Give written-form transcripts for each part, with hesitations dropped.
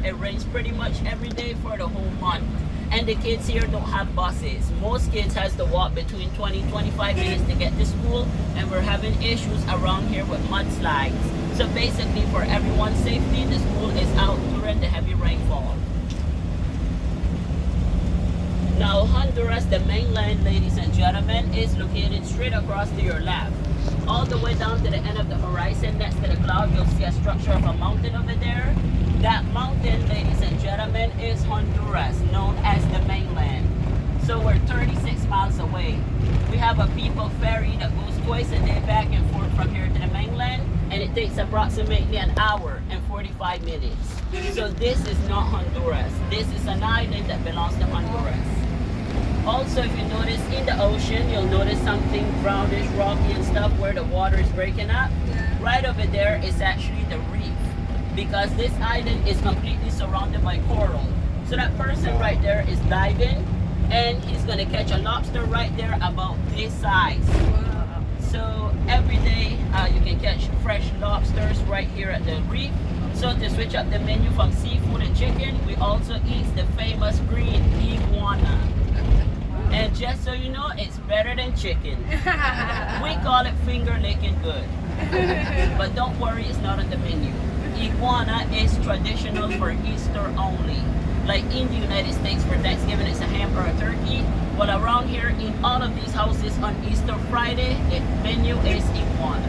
It rains pretty much every day for the whole month. And the kids here don't have buses. Most kids has to walk between 20-25 minutes to get to school, and we're having issues around here with mudslides. So basically, for everyone's safety, the school is out during the heavy rainfall. Now, Honduras, the mainland, ladies and gentlemen, is located straight across to your left. All the way down to the end of the horizon, next to the cloud, you'll see a structure of a mountain over there. That mountain, ladies and gentlemen, is Honduras, known as the mainland. So we're 36 miles away. We have a people ferry that goes twice a day back and forth from here to the mainland, and it takes approximately an hour and 45 minutes. So this is not Honduras. This is an island that belongs to Honduras. Also, if you notice in the ocean, you'll notice something brownish, rocky and stuff where the water is breaking up. Right over there is actually the reef, because this island is completely surrounded by coral. So that person right there is diving, and he's gonna catch a lobster right there about this size. So every day you can catch fresh lobsters right here at the reef. So to switch up the menu from seafood and chicken, we also eat the famous green iguana. And just so you know, it's better than chicken. We call it finger licking good. But don't worry, it's not on the menu. Iguana is traditional for Easter only. Like in the United States for Thanksgiving, it's a ham or a turkey. Well, around here in all of these houses on Easter Friday, the menu is iguana.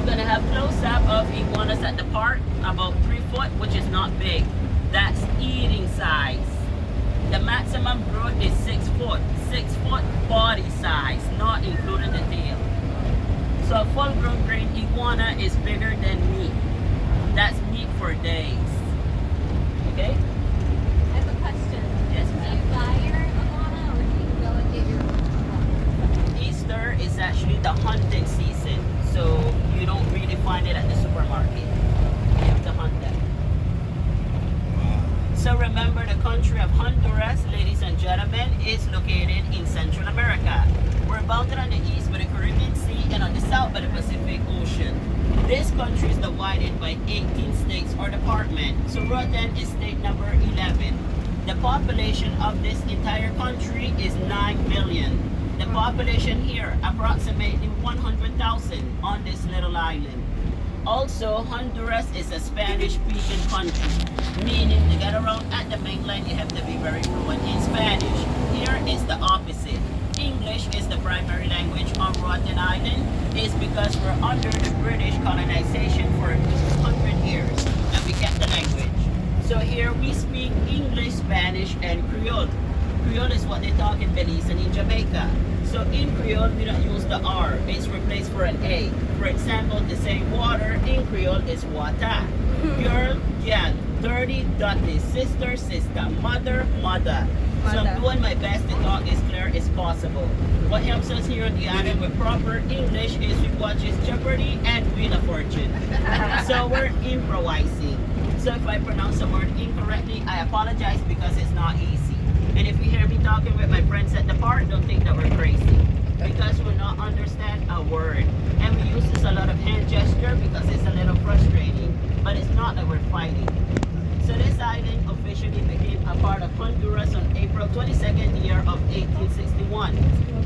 We're gonna have close-up of iguanas at the park, about 3 foot, which is not big. That's eating size. The maximum growth is 6 foot. 6 foot body size, not including the tail. So a full-grown green iguana is bigger than meat. That's meat for days. Okay? I have a question. Yes, Do ma'am. you buy your iguana or do you go and get your iguana? Easter is actually the hunting season, so you don't really find it at the supermarket. You have to hunt them. So remember, the country of Honduras, ladies and gentlemen, is located in Central America. We're bounded on the east by the Caribbean Sea and on the south by the Pacific Ocean. This country is divided by 18 states or departments. So Roatan is state number 11. The population of this entire country is 9 million. The population here, approximately 100,000 on this little island. Also, Honduras is a Spanish-speaking country, meaning to get around at the mainland, you have to be very fluent in Spanish. Here is the opposite. English is the primary language on Roatan Island. It's because we're under the British colonization for 200 years, and we kept the language. So here we speak English, Spanish, and Creole. Creole is what they talk in Belize and in Jamaica. So in Creole, we don't use the R. It's replaced for an A. For example, the same water in Creole is water. Girl, yeah, dirty, dirty, sister, sister, mother, mother. So I'm doing my best to talk as clear as possible. What helps us here on the island with proper English is we watch Jeopardy and Wheel of Fortune. So we're improvising. So if I pronounce a word incorrectly, I apologize because it's not easy. And if you hear me talking with my friends at the park, don't think that we're crazy, because we're not understand a word. And we use this a lot of hand gesture because it's a little frustrating, but it's not that we're fighting. So this island officially became a part of Honduras on April 22nd year of 1861.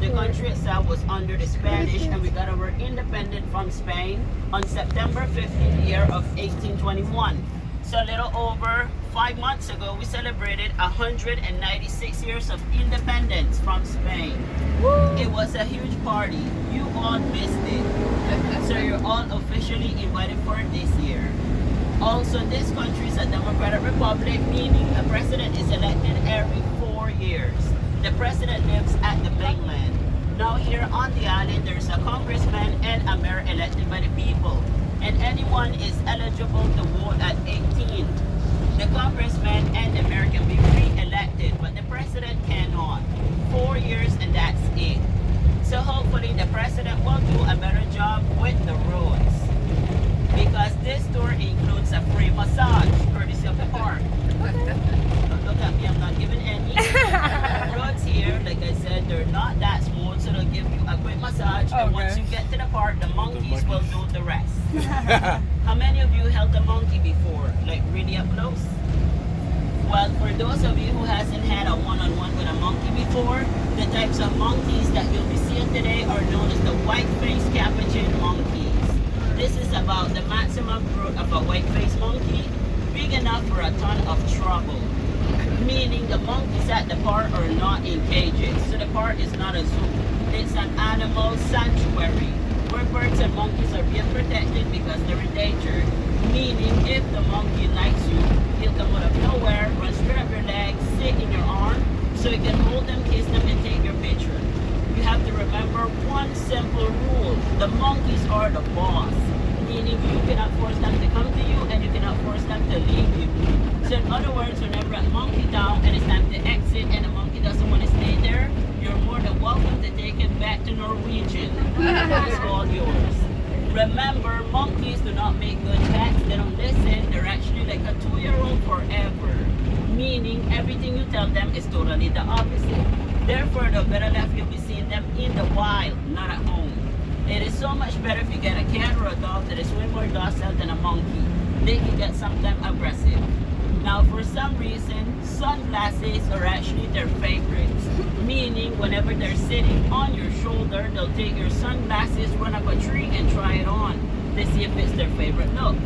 The country itself was under the Spanish, and we got our independence from Spain on September 15th year of 1821. So a little over 5 months ago, we celebrated 196 years of independence from Spain. Woo! It was a huge party. You all missed it. So you're all officially invited for this year. Also, this country is a democratic republic, meaning a president is elected every 4 years. The president lives at the mainland. Now here on the island, there's a congressman and a mayor elected by the people. And anyone is eligible to vote at 18. The congressman and the mayor can be re-elected, but the president cannot. 4 years and that's it. So hopefully the president will do a better job with the roads, because this tour includes a free massage courtesy of the park. Don't look at me, I'm not giving any. The roads here, like I said, they're not that smooth, so they'll give you a quick massage. And once you get to the park, the monkeys will do the rest. How many of you held a monkey before? Like really up close? Well, for those of you who hasn't had a one-on-one with a monkey before, the types of monkeys that you'll be seeing today are known as the white-faced capuchin monkeys. This is about the maximum growth of a white-faced monkey, big enough for a ton of trouble. Meaning the monkeys at the park are not in cages. So the park is not a zoo. It's an animal sanctuary where birds and monkeys are being protected because they're endangered. Meaning if the monkey likes you, he'll come out of nowhere, run straight up your leg, sit in your arm, so you can hold them, kiss them, and take your picture. You have to remember one simple rule. The monkeys are the boss. Meaning you cannot force them to come to you and you cannot force them to leave you. So in other words, whenever a monkey down and it's time to exit and the monkey doesn't want to stay there, you're more than welcome to take it back to Norwegian. It's all yours. Remember, monkeys do not make good pets. They don't listen. They're actually like a 2-year-old forever. Meaning everything you tell them is totally the opposite. Therefore, the better left you'll be seeing them in the wild, not at home. It is so much better if you get a cat or a dog that is way more docile than a monkey. They can get sometimes aggressive. Now, for some reason, sunglasses are actually their favorites. Meaning, whenever they're sitting on your shoulder, they'll take your sunglasses, run up a tree, and try it on to see if it's their favorite look.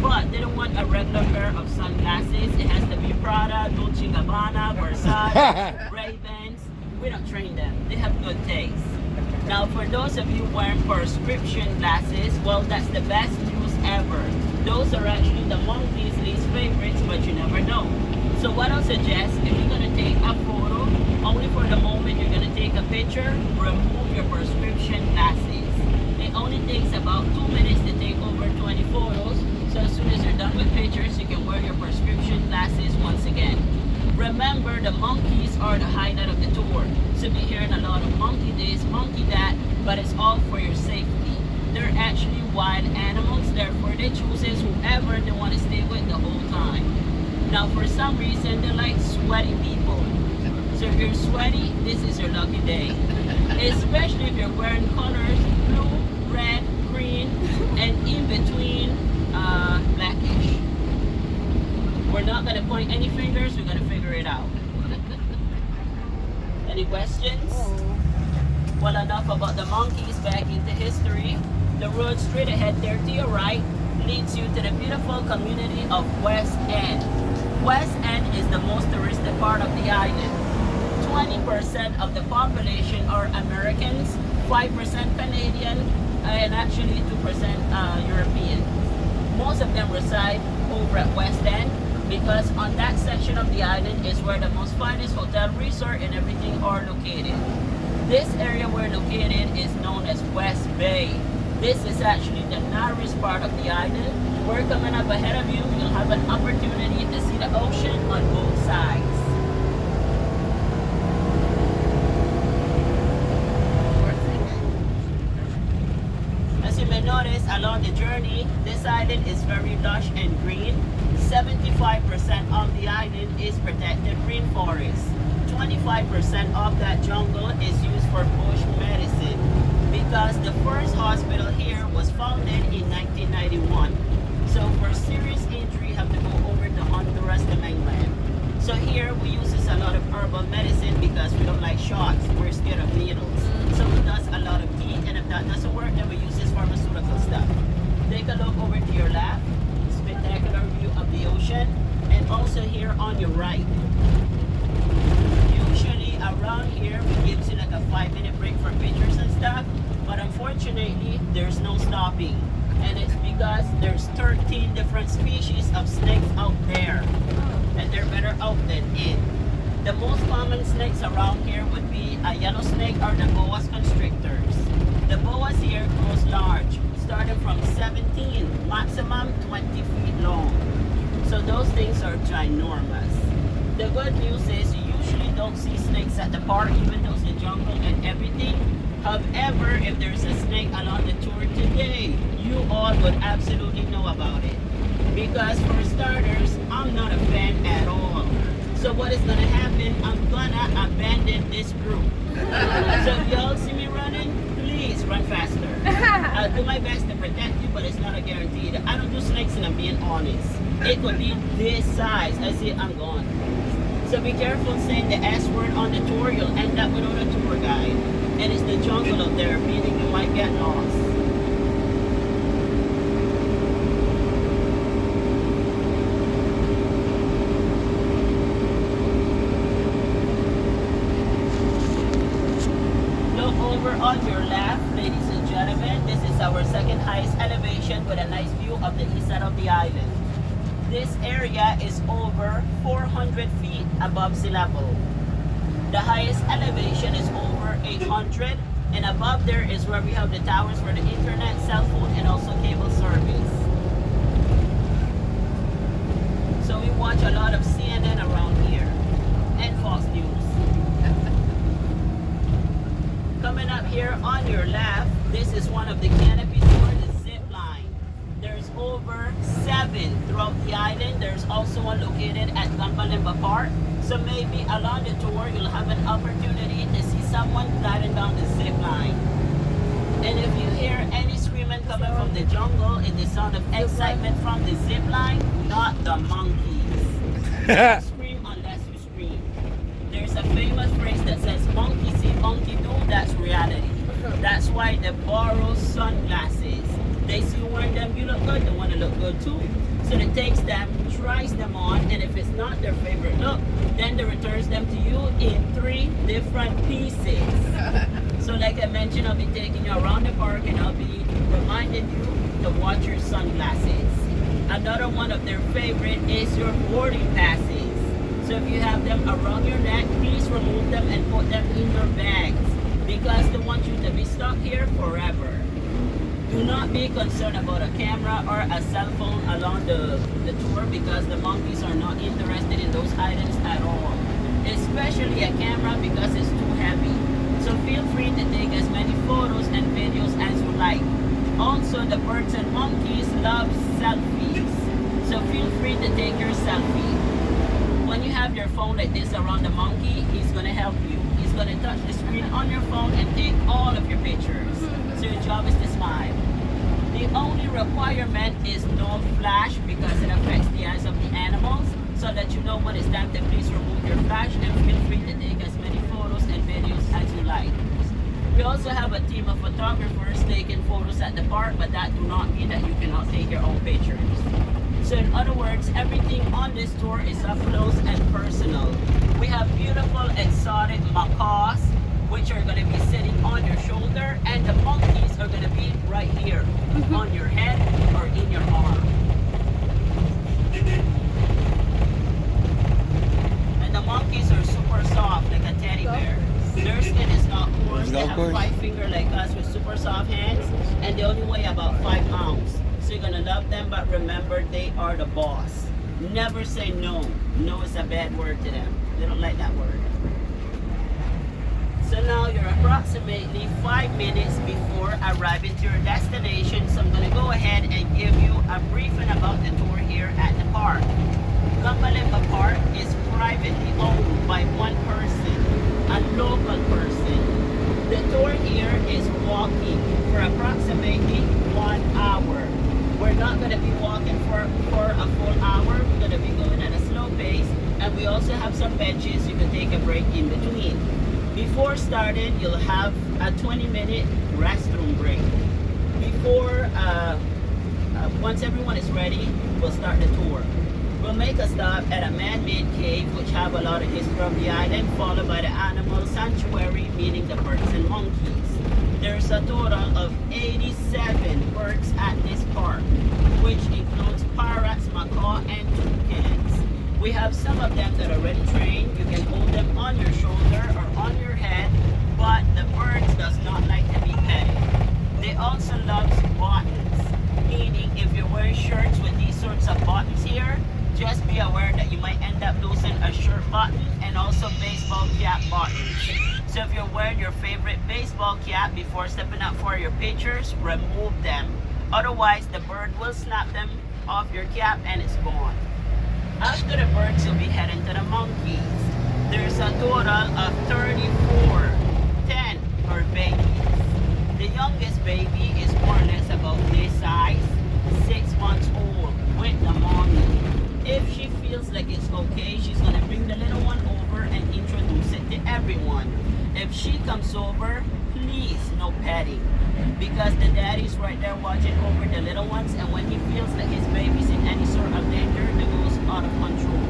But they don't want a regular pair of sunglasses. It has to be Prada, Dolce & Gabbana, Versace, Ray-Bans. We don't train them. They have good taste. Now, for those of you wearing prescription glasses, well, that's the best news ever. Those are actually the monkey's least favorites, but you never know. So what I'll suggest, if you're going to take a photo, only for the moment you're going to take a picture, remove your prescription glasses. It only takes about 2 minutes to take over 20 photos. So as soon as you're done with pictures, you can wear your prescription glasses once again. Remember, the monkeys are the highlight of the tour. So you'll be hearing a lot of monkey this, monkey that, but it's all for your safety. They're actually wild animals, therefore they chooses whoever they want to stay with the whole time. Now, for some reason, they like sweaty people. So if you're sweaty, this is your lucky day. Especially if you're wearing colors, blue, red, green, and in between, blackish. We're not going to point any fingers, we're going to figure it out. Any questions? Well, enough about the monkeys. Back into history. The road straight ahead there to your right leads you to the beautiful community of West End. West End is the most touristic part of the island. 20% of the population are Americans, 5% Canadian, and actually 2% European. Most of them reside over at West End, because on that section of the island is where the most finest hotel, resort, and everything are located. This area we're located is known as West Bay. This is actually the narrowest part of the island. We're coming up ahead of you. You'll have an opportunity to see the ocean on both sides. As you may notice along the journey, this island is very lush and green. 75% of the island is protected rainforest. 25% of that jungle is used for bush medicine, because the first hospital here was founded in 1991. So for serious injury, you have to go over to Honduras, the mainland. So here we use a lot of herbal medicine because we don't like shots. We're scared of needles. So we does a lot of tea, and if that doesn't work, then we use this pharmaceutical stuff. Take a look over to your left. Spectacular view of the ocean, and also here on your right. Usually around here we gives you like a 5-minute break for pictures and stuff, but unfortunately there's no stopping, and it's because there's 13 different species of snakes out there, and they're better out than in. The most common snakes around here would be a yellow snake or the boa constrictors. The boas here grows large, starting from 17, maximum 20 feet long. So those things are ginormous. The good news is you usually don't see snakes at the park, even though it's the jungle and everything. However, if there's a snake along the tour today, you all would absolutely know about it. Because for starters, I'm not a fan at all. So what is gonna happen, I'm gonna abandon this group. So if y'all see me running, please run faster. I'll do my best to protect you, but it's not a guarantee. I don't do snakes, and I'm being honest. It could be this size. I see, I'm gone. So be careful saying the S word on the tour. You'll end up without a tour guide. And it's the jungle up there, meaning you might get lost. Look over on your left, ladies and gentlemen. This is our second highest elevation with a nice view of the east side of the island. This area is over 400 feet above sea level. The highest elevation is over 800, and above there is where we have the towers for the internet, cell phone, and also cable service. So we watch a lot of CNN around here, and Fox News. Coming up here on your left, this is one of the canopies for the zip line. There's over 7 throughout the island. There's also one located at Gambalimba Park. So maybe along the tour, you'll have an opportunity to see someone gliding down the zip line. And if you hear any screaming coming from the jungle, it's the sound of excitement from the zip line, not the monkeys. Don't scream unless you scream. There's a famous phrase that says, monkey see, monkey do, that's reality. That's why they borrow sunglasses. They see you wearing them, you look good, they want to look good too. So they takes them, tries them on, and if it's not their favorite look, then they returns them to you in 3 different pieces. So like I mentioned, I'll be taking you around the park and I'll be reminding you to watch your sunglasses. Another one of their favorite is your boarding passes. So if you have them around your neck, please remove them and put them in your bags because they want you to be stuck here forever. Do not be concerned about a camera or a cell phone along the tour because the monkeys are not interested in those items at all. Especially a camera because it's too heavy. So feel free to take as many photos and videos as you like. Also, the birds and monkeys love selfies. So feel free to take your selfie. When you have your phone like this around the monkey, he's going to help you. He's going to touch the screen on your phone and take all of your pictures. So your job is to smile. The only requirement is no flash because it affects the eyes of the animals. So that you know when it's time to please remove your flash and feel free to take as many photos and videos as you like. We also have a team of photographers taking photos at the park, but that do not mean that you cannot take your own pictures. So in other words, everything on this tour is up close and personal. We have beautiful exotic macaws, which are going to be sitting on your shoulder, and the monkeys are going to be right here on your head or in your arm. And the monkeys are super soft, like a teddy bear. Their skin is not coarse. They have 5 fingers like us with super soft hands, and they only weigh about 5 pounds. So you're going to love them, but remember, they are the boss. Never say no. No is a bad word to them. They don't like that word. So now you're approximately 5 minutes before arriving to your destination. So I'm going to go ahead and give you a briefing about the tour here at the park. Gambalimba Park is privately owned by one person, a local person. The tour here is walking for approximately 1 hour. We're not going to be walking for a full hour. We're going to be going at a slow pace. And we also have some benches you can take a break in between. Before starting, you'll have a 20-minute restroom break. Before, once everyone is ready, we'll start the tour. We'll make a stop at a man-made cave, which have a lot of history of the island, followed by the animal sanctuary, meaning the birds and monkeys. There's a total of 87 birds at this park, which includes parrots, macaw, and toucans. We have some of them that are already trained. You can hold them on your shoulder or on your head, but the birds does not like to be petted. They also love buttons, meaning if you're wearing shirts with these sorts of buttons here, just be aware that you might end up losing a shirt button and also baseball cap buttons. So if you're wearing your favorite baseball cap before stepping out for your pictures, remove them. Otherwise, the bird will snap them off your cap and it's gone. After the birds, you'll be heading to the monkeys. There's a total of 34, 10 per baby. The youngest baby is more or less about this size, 6 months old with the mommy. If she feels like it's okay, she's gonna bring the little one over and introduce it to everyone. If she comes over, please no petting, because the daddy's right there watching over the little ones, and when he feels like his baby's in any sort of danger, it goes out of control.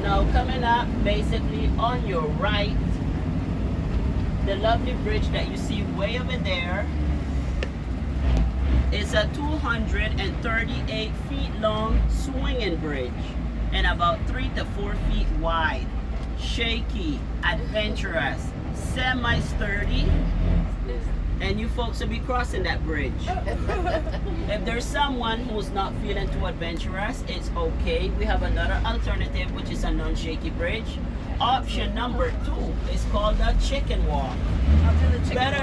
Now coming up, basically on your right, the lovely bridge that you see way over there is a 238 feet long swinging bridge and about 3 to 4 feet wide. Shaky, adventurous, semi-sturdy, and you folks will be crossing that bridge. If there's someone who's not feeling too adventurous, it's okay. We have another alternative, which is a non-shaky bridge. Option number 2 is called the chicken walk. I'll do the chicken. Better